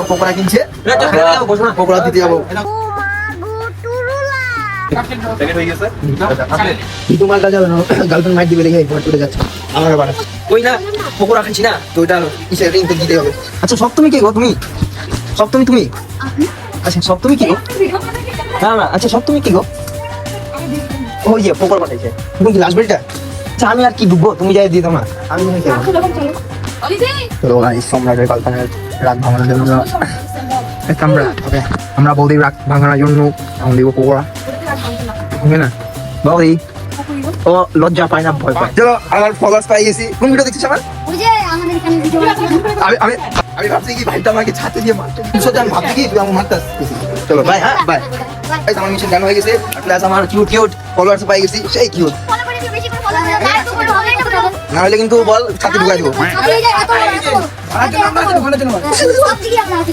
পকোড়া কিনছে, পকোড়া দিতে যাবো। তোমার কাছে গার্লফ্রেন্ড মাইট দিবে দেখে চলে যাচ্ছে আমার আবার ওই না পকোড়া খাচ্ছি না তো ওইটা কিসের রিং তো দিতে হবে। আচ্ছা সপ্তমী কে গো তুমি? সপ্তমী তুমি? আচ্ছা সপ্তমী কি গো? না না আচ্ছা সপ্তমী কি গো? ওই যে পকোড়া পাঠাইছে তুমি কি লাস্ট বেলটা? আচ্ছা আমি আর কি ডুববো, তুমি যাই দিয়ে দাও না আমি মনে হয় চলো ভাই সম্রাটের গার্লফ্রেন্ডের রাত ভাঙানোর জন্য আমরা বৌদির রাত ভাঙানোর জন্য এখন দিব পকোড়া হবে না বৌদি ও লজ্জা পায় না ভয় পায়। চলো আমার ফলোয়ার্স পাই গেছি। কোন ভিডিও দেখছিস আমার? ওই যে আমাদের এখানে ভিডিও আমি আমি আমি ভাবছি কি ভাইটা আমাকে ছাতে দিয়ে মারতে সোজা আমি ভাবছি কি তুই আমাকে মারতাস। চলো বাই হ্যাঁ বাই। এই আমার মিশন ডান হয়ে গেছে প্লাস আমার কিউট কিউট ফলোয়ার্স পাই গেছি সেই কিউট ফলো করে দিও, বেশি করে ফলো করে লাইক তো করে হবে না করে না হলে কিন্তু বল ছাতে ঢুকাই দেবো। সব দিকে আপনারা